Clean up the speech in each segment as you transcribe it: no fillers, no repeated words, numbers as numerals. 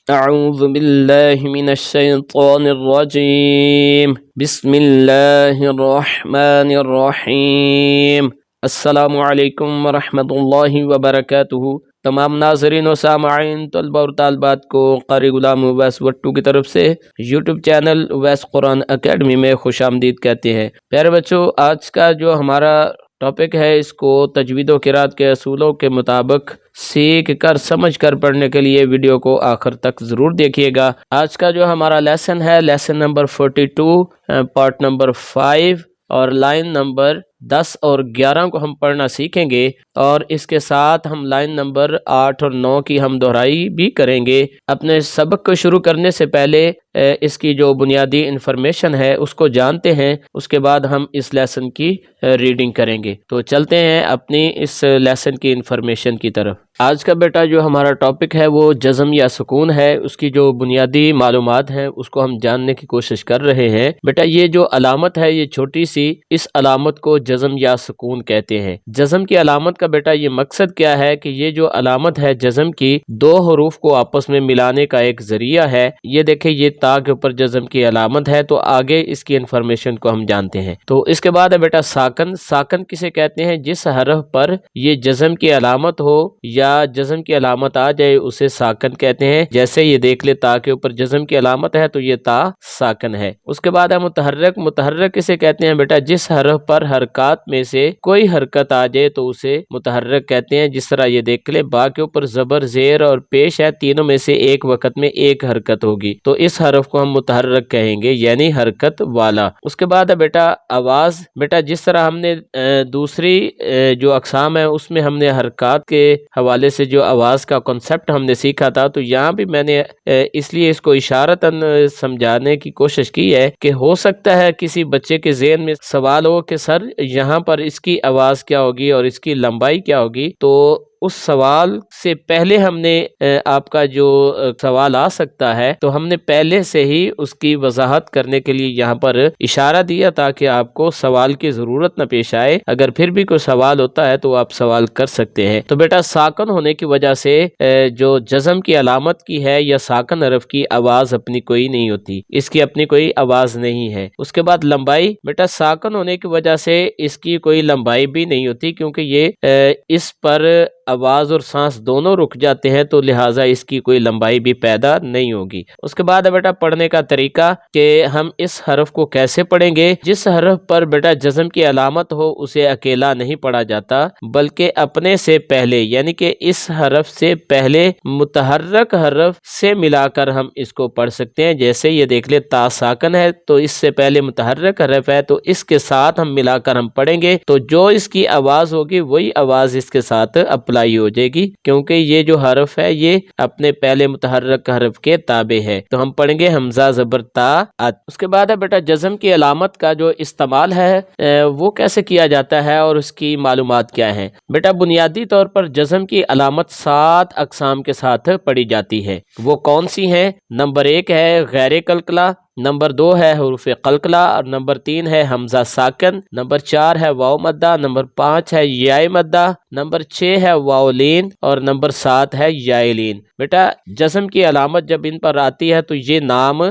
اعوذ باللہ من الشیطان الرجیم بسم اللہ الرحمن الرحیم۔ السلام علیکم ورحمۃ اللہ وبرکاتہ۔ تمام ناظرین و سامعین، طلبہ اور طالبات کو قاری غلام اویس وٹو کی طرف سے یوٹیوب چینل اویس قرآن اکیڈمی میں خوش آمدید کہتے ہیں۔ پیارے بچوں، آج کا جو ہمارا ٹاپک ہے، اس کو تجوید و قرات کے اصولوں کے مطابق سیکھ کر سمجھ کر پڑھنے کے لیے ویڈیو کو آخر تک ضرور دیکھیے گا۔ آج کا جو ہمارا لیسن ہے، لیسن نمبر 42 پارٹ نمبر 5 اور لائن نمبر 10 اور 11 کو ہم پڑھنا سیکھیں گے، اور اس کے ساتھ ہم لائن نمبر 8 اور 9 کی ہم دہرائی بھی کریں گے۔ اپنے سبق کو شروع کرنے سے پہلے اس کی جو بنیادی انفارمیشن ہے اس کو جانتے ہیں، اس کے بعد ہم اس لیسن کی ریڈنگ کریں گے۔ تو چلتے ہیں اپنی اس لیسن کی انفارمیشن کی طرف۔ آج کا بیٹا جو ہمارا ٹاپک ہے وہ جزم یا سکون ہے۔ اس کی جو بنیادی معلومات ہیں اس کو ہم جاننے کی کوشش کر رہے ہیں۔ بیٹا یہ جو علامت ہے، یہ چھوٹی سی، اس علامت کو جزم یا سکون کہتے ہیں۔ جزم کی علامت کا بیٹا یہ مقصد کیا ہے کہ یہ جو علامت ہے جزم کی، دو حروف کو آپس میں ملانے کا ایک ذریعہ ہے۔ یہ دیکھیں، یہ تا کے اوپر جزم کی علامت ہے، تو آگے اس کی انفارمیشن کو ہم جانتے ہیں۔ تو اس کے بعد ہے بیٹا ساکن۔ ساکن کسے کہتے ہیں؟ جس حرف پر یہ جزم کی علامت ہو یا جزم کی علامت آ جائے اسے ساکن کہتے ہیں۔ جیسے یہ دیکھ لے، تا کے اوپر جزم کی علامت ہے تو یہ تا ساکن ہے۔ اس کے بعد ہے متحرک۔ متحرک کسے کہتے ہیں بیٹا؟ جس حرف پر حرکات میں سے کوئی حرکت آ جائے تو اسے متحرک کہتے ہیں۔ جس طرح یہ دیکھ لے، با کے اوپر زبر، زیر اور پیش ہے، تینوں میں سے ایک وقت میں ایک حرکت ہوگی تو اس حرف کو ہم متحرک کہیں گے، یعنی حرکت والا۔ اس کے بعد ہے بیٹا آواز۔ بیٹا جس طرح ہم نے دوسری جو اقسام ہے اس میں ہم نے حرکات کے حوالے سے جو آواز کا کنسپٹ ہم نے سیکھا تھا، تو یہاں بھی میں نے اس لیے اس کو اشارتاً سمجھانے کی کوشش کی ہے کہ ہو سکتا ہے کسی بچے کے ذہن میں سوال ہو کہ سر یہاں پر اس کی آواز کیا ہوگی اور اس کی لمبائی کیا ہوگی۔ تو اس سوال سے پہلے ہم نے آپ کا جو سوال آ سکتا ہے تو ہم نے پہلے سے ہی اس کی وضاحت کرنے کے لیے یہاں پر اشارہ دیا تاکہ آپ کو سوال کی ضرورت نہ پیش آئے۔ اگر پھر بھی کوئی سوال ہوتا ہے تو آپ سوال کر سکتے ہیں۔ تو بیٹا ساکن ہونے کی وجہ سے جو جزم کی علامت کی ہے یا ساکن حرف کی آواز اپنی کوئی نہیں ہوتی، اس کی اپنی کوئی آواز نہیں ہے۔ اس کے بعد لمبائی۔ بیٹا ساکن ہونے کی وجہ سے اس کی کوئی لمبائی بھی نہیں ہوتی، کیونکہ یہ اس پر آواز اور سانس دونوں رک جاتے ہیں، تو لہٰذا اس کی کوئی لمبائی بھی پیدا نہیں ہوگی۔ اس کے بعد ہے بیٹا پڑھنے کا طریقہ کہ ہم اس حرف کو کیسے پڑھیں گے۔ جس حرف پر بیٹا جزم کی علامت ہو اسے اکیلا نہیں پڑھا جاتا، بلکہ اپنے سے پہلے، یعنی کہ اس حرف سے پہلے متحرک حرف سے ملا کر ہم اس کو پڑھ سکتے ہیں۔ جیسے یہ دیکھ لے، تا ساکن ہے تو اس سے پہلے متحرک حرف ہے، تو اس کے ساتھ ہم ملا کر ہم پڑھیں گے، تو جو اس کی آواز ہوگی وہی آواز اس کے ساتھ اپلائی ہو جائے گی، کیونکہ یہ جو حرف ہے یہ اپنے پہلے متحرک حرف کے تابع ہے۔ تو ہم پڑھیں گے حمزہ زبر تا ات۔ اس کے بعد ہے بیٹا جزم کی علامت کا جو استعمال ہے وہ کیسے کیا جاتا ہے اور اس کی معلومات کیا ہیں۔ بیٹا بنیادی طور پر جزم کی علامت 7 اقسام کے ساتھ پڑھی جاتی ہے۔ وہ کون سی ہیں؟ نمبر 1 ہے غیر قلقلہ، نمبر 2 ہے حروف قلقلہ، اور نمبر 3 ہے حمزہ ساکن، نمبر 4 ہے واو مدہ، نمبر 5 ہے یاء مدہ، نمبر 6 ہے واو لین، اور نمبر 7 ہے یاء لین۔ بیٹا جزم کی علامت جب ان پر آتی ہے تو یہ نام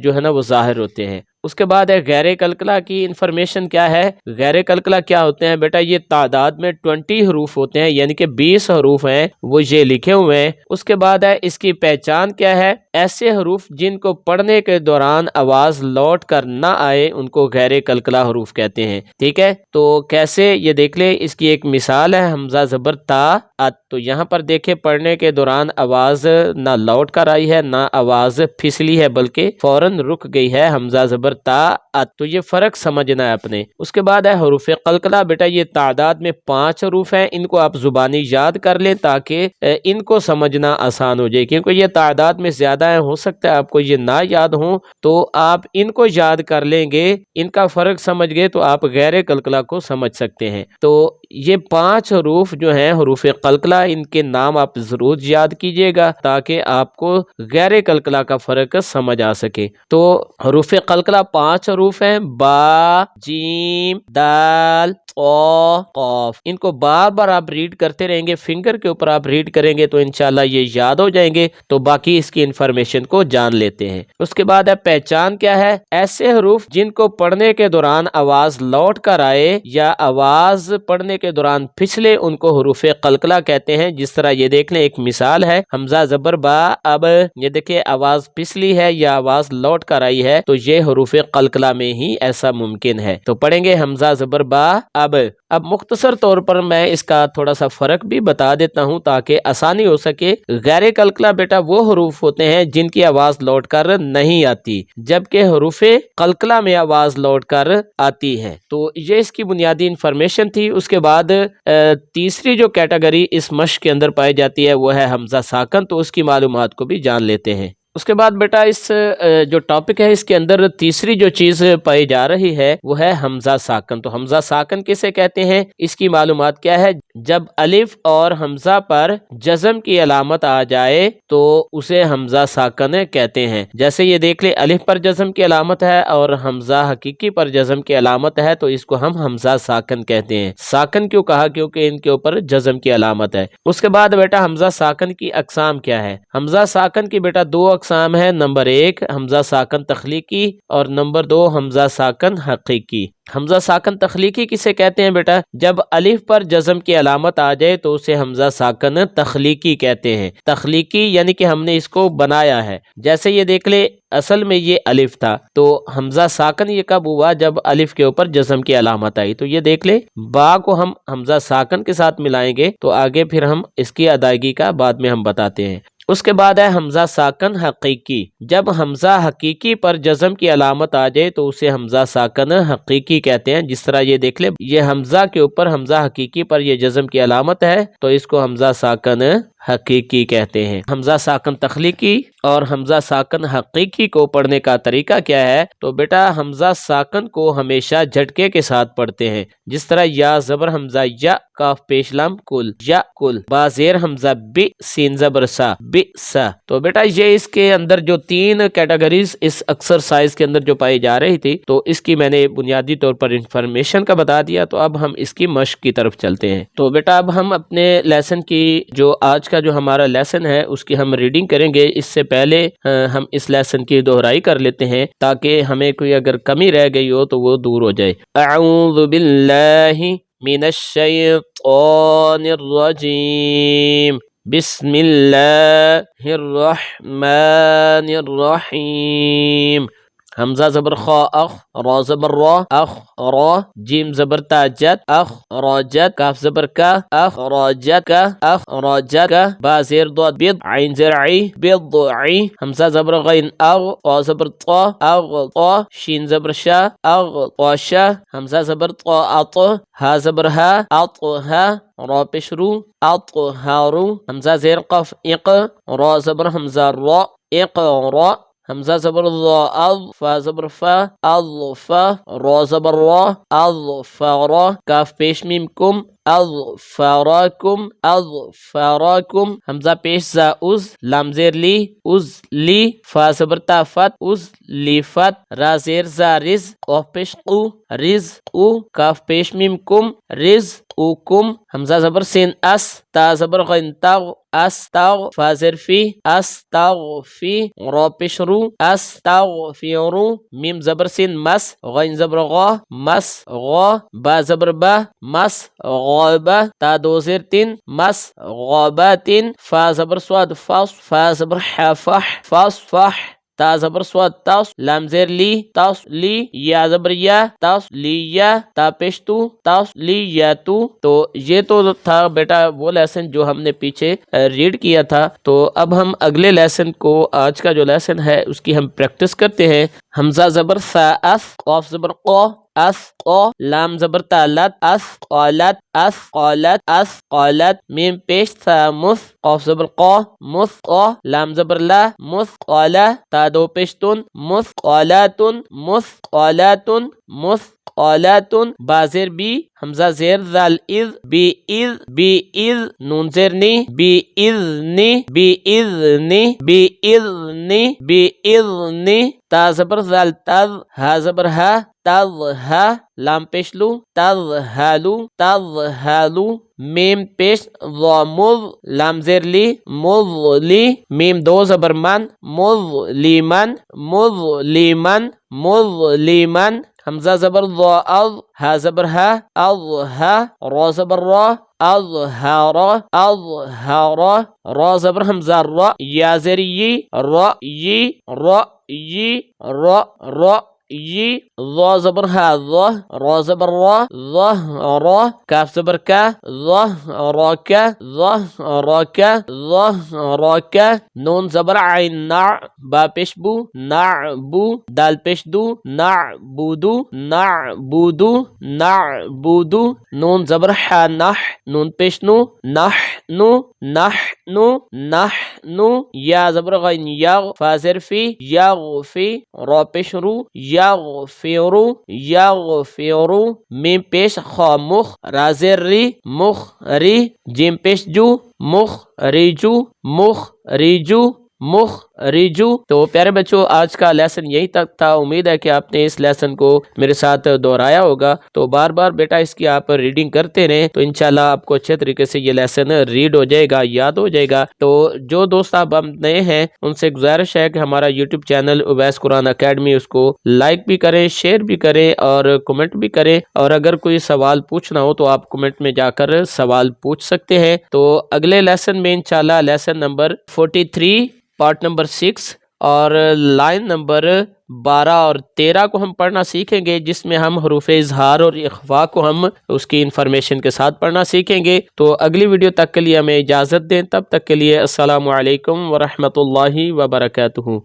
جو ہے نا وہ ظاہر ہوتے ہیں۔ اس کے بعد ہے غیر قلقلہ کی انفارمیشن کیا ہے۔ غیر قلقلہ کیا ہوتے ہیں بیٹا؟ یہ تعداد میں 20 حروف ہوتے ہیں، یعنی کہ 20 حروف ہیں، وہ یہ لکھے ہوئے ہیں۔ اس کے بعد ہے اس کی پہچان کیا ہے۔ ایسے حروف جن کو پڑھنے کے دوران آواز لوٹ کر نہ آئے ان کو غیر قلقلہ حروف کہتے ہیں۔ ٹھیک ہے، تو کیسے؟ یہ دیکھ لے، اس کی ایک مثال ہے حمزہ زبر تا ات۔ تو یہاں پر دیکھیں پڑھنے کے دوران آواز نہ لوٹ کر آئی ہے، نہ آواز پھسلی ہے، بلکہ فوراً رک گئی ہے، حمزہ زبر تا ات۔ تو یہ فرق سمجھنا ہے اپنے۔ اس کے بعد ہے حروف قلقلہ۔ بیٹا یہ تعداد میں 5 حروف ہیں، ان کو آپ زبانی یاد کر لیں تاکہ ان کو سمجھنا آسان ہو جائے، کیونکہ یہ تعداد میں زیادہ ہیں، ہو سکتا ہے آپ کو یہ نہ یاد ہوں، تو آپ ان کو یاد کر لیں گے، ان کا فرق سمجھ گئے تو آپ غیر قلقلہ کو سمجھ سکتے ہیں۔ تو یہ 5 حروف جو ہیں حروف قلقلہ، ان کے نام آپ ضرور یاد کیجئے گا تاکہ آپ کو غیر قلقلہ کا فرق سمجھ آ سکے۔ تو حروف قلقلہ 5 حروف ہیں، با، جیم، دال، طا، قاف۔ ان کو بار بار آپ ریڈ کرتے رہیں گے، فنگر کے اوپر آپ ریڈ کریں گے تو انشاءاللہ یہ یاد ہو جائیں گے۔ تو باقی اس کی انفارمیشن کو جان لیتے ہیں۔ اس کے بعد ہے پہچان کیا ہے؟ ایسے حروف جن کو پڑھنے کے دوران آواز لوٹ کر آئے یا آواز پڑھنے کے دوران پھسلے، ان کو حروف قلقلہ کہتے ہیں۔ جس طرح یہ دیکھ لیں، ایک مثال ہے، حمزہ زبر با، اب یہ دیکھیں آواز پھسلی ہے یا آواز لوٹ کر آئی ہے، تو یہ حروف قلقلہ میں ہی ایسا ممکن ہے۔ تو پڑھیں گے حمزہ زبر با، اب مختصر طور پر میں اس کا تھوڑا سا فرق بھی بتا دیتا ہوں تاکہ آسانی ہو سکے۔ غیر قلقلہ بیٹا وہ حروف ہوتے ہیں جن کی آواز لوٹ کر نہیں آتی، جبکہ حروف قلقلہ میں آواز لوٹ کر آتی ہے۔ تو یہ اس کی بنیادی انفارمیشن تھی۔ اس کے بعد تیسری جو کیٹیگری اس مشق کے اندر پائی جاتی ہے وہ ہے حمزہ ساکن، تو اس کی معلومات کو بھی جان لیتے ہیں۔ اس کے بعد بیٹا اس جو ٹاپک ہے اس کے اندر تیسری جو چیز پائی جا رہی ہے وہ ہے حمزہ ساکن۔ تو حمزہ ساکن کسے کہتے ہیں، اس کی معلومات کیا ہے؟ جب الف اور حمزہ پر جزم کی علامت آ جائے تو اسے حمزہ ساکن کہتے ہیں۔ جیسے یہ دیکھ لیں، الف پر جزم کی علامت ہے اور حمزہ حقیقی پر جزم کی علامت ہے، تو اس کو ہم حمزہ ساکن کہتے ہیں۔ ساکن کیوں کہا؟ کیونکہ ان کے اوپر جزم کی علامت ہے۔ اس کے بعد بیٹا حمزہ ساکن کی اقسام کیا ہے؟ حمزہ ساکن کی بیٹا 2 اقسام ہے۔ نمبر 1 حمزہ ساکن تخلیقی اور نمبر 2 حمزہ ساکن حقیقی۔ حمزہ ساکن تخلیقی کسے کہتے ہیں بیٹا؟ جب الف پر جزم کی علامت آ جائے تو اسے حمزہ ساکن تخلیقی کہتے ہیں۔ تخلیقی یعنی کہ ہم نے اس کو بنایا ہے۔ جیسے یہ دیکھ لے، اصل میں یہ الف تھا، تو حمزہ ساکن یہ کب ہوا؟ جب الف کے اوپر جزم کی علامت آئی۔ تو یہ دیکھ لے، با کو ہم حمزہ ساکن کے ساتھ ملائیں گے تو آگے پھر ہم اس کی ادائیگی کا بعد میں ہم بتاتے ہیں۔ اس کے بعد ہے حمزہ ساکن حقیقی۔ جب حمزہ حقیقی پر جزم کی علامت آ جائے تو اسے حمزہ ساکن حقیقی کہتے ہیں۔ جس طرح یہ دیکھ لیں، یہ حمزہ کے اوپر حمزہ حقیقی پر یہ جزم کی علامت ہے تو اس کو حمزہ ساکن حقیقی کہتے ہیں۔ حمزہ ساکن تخلیقی اور حمزہ ساکن حقیقی کو پڑھنے کا طریقہ کیا ہے؟ تو بیٹا حمزہ ساکن کو ہمیشہ جھٹکے کے ساتھ پڑھتے ہیں۔ جس طرح یا زبر حمزہ یا، کاف پیش لام کل، یا کل، با زیر حمزہ بی، سین زبر سا، بی سا۔ تو بیٹا یہ اس کے اندر جو 3 کیٹیگریز اس ایکسرسائز کے اندر جو پائی جا رہی تھی، تو اس کی میں نے بنیادی طور پر انفارمیشن کا بتا دیا۔ تو اب ہم اس کی مشق کی طرف چلتے ہیں۔ تو بیٹا اب ہم اپنے لیسن کی جو آج کا جو ہمارا لیسن ہے اس کی ہم ریڈنگ کریں گے۔ اس سے پہلے ہم اس لیسن کی دہرائی کر لیتے ہیں تاکہ ہمیں کوئی اگر کمی رہ گئی ہو تو وہ دور ہو جائے۔ اعوذ باللہ من الشیطان الرجیم، بسم اللہ الرحمن الرحیم۔ حمزہ زبر خا اخ، را زبر را اخ را، جیم زبر تا جت اخ راجت، کاف زبر کا اخ راجت کا اخ راجت کا، با زیر ضاد بید، عین زیر عی بید عی، حمزہ زبر غین اغ، طا زبر طا اغ طا، شین زبر شا اغ طا شا، حمزہ زبر طا اط، ہا زبر ہا اط ہا، را پیش رو اط ہارو، حمزہ زیر قف اق، را زبر حمزہ را اق را، حمزہ زبر ضا اض، فا زبر فا اض فا، را زبر را اض فارا، کاف پیش میم کم اض فاراکم اض فاراکم، حمزہ پیش زا از، لام زیر لی از لی، فا زبر تا فت از لی فت، را زیر زا رز، قاف پیش قو رز او، کاف پیش میم کم رز او کم، حمزہ زبر سین اس، تا زبر غین تاغ استاغ، فا زیر فی استاغ فی، را پیش رو استاغ فی رو، میم زبر سین مس، غین زبر غا مس غا، با زبر با مس غابہ، تا 2 زیر 3 مس غاباتن، فا زبر سواد فاص، فا زبر حا فح فاص فح، تا زبر سواد تاس، لام زیر لی تاس لی، یا زبر یا تاس لی یا، تا پیش تو تاس لی یا تو۔ تو یہ تو تھا بیٹا وہ لیسن جو ہم نے پیچھے ریڈ کیا تھا۔ تو اب ہم اگلے لیسن کو، آج کا جو لیسن ہے اس کی ہم پریکٹس کرتے ہیں۔ حمزہ زبر سا اس، قاف زبر قا اس قا، لام زبر تا لت اس قالت اس قالت اس قالت، میم پیش تھا مس، قاف زبر قا مس قا، لام زبر لا مس قالا، تا 2 پیش تن مس قالاتن مس قالاتن، مثقلۃ بازر بی حمزہ زیر ذال اذ بی اذ بی اذ نون زیر نی بی اذنی بی اذنی بی اذنی بی اذنی تا زبر ذال تذ ہا زبر ہا تذہا لام پیشلو تذہلو تذہلو میم پیش ضامض لام زیر لی مضلی میم دو زبر من مظلمن مظلمن مظلمن حمزہ زبر ضاء ہا زبر ہا اضحا را زبر را اظہار اظہار را زبر حمزہ را یا زیر ی را ی را ی را را ی ضا زبر ہا ضا را زبر را ظا را کاف زبر کا ظا را کا ظا را کا ظا را کا نون زبر عین نع با پیش بو نعبو دال پیش دو نعبودو نعبودو نعبودو نون زبر ح نح نون پیش نو نحنو نحنو نحنو یا زبر غین یغ فا زیر فی یغفی را پیش رو یغفرو یغفرو میم پیش خا مخ را زیر ری مخ ری جیم پیش جو مخ ریجو مخ ریجو مخ ریجو۔ تو پیارے بچوں آج کا لیسن یہی تک تھا، امید ہے کہ آپ نے اس لیسن کو میرے ساتھ دہرایا ہوگا، تو بار بار بیٹا اس کی آپ ریڈنگ کرتے رہیں تو انشاءاللہ آپ کو اچھے طریقے سے یہ لیسن ریڈ ہو جائے گا، یاد ہو جائے گا۔ تو جو دوست آپ نئے ہیں ان سے گزارش ہے کہ ہمارا یوٹیوب چینل اویس قرآن اکیڈمی اس کو لائک بھی کریں، شیئر بھی کریں اور کمنٹ بھی کریں، اور اگر کوئی سوال پوچھنا ہو تو آپ کمنٹ میں جا کر سوال پوچھ سکتے ہیں۔ تو اگلے لیسن میں انشاءاللہ لیسن نمبر 43 پارٹ نمبر 6 اور لائن نمبر 12 اور 13 کو ہم پڑھنا سیکھیں گے، جس میں ہم حروف اظہار اور اخفاء کو ہم اس کی انفارمیشن کے ساتھ پڑھنا سیکھیں گے۔ تو اگلی ویڈیو تک کے لیے ہمیں اجازت دیں، تب تک کے لیے السلام علیکم ورحمۃ اللہ وبرکاتہ۔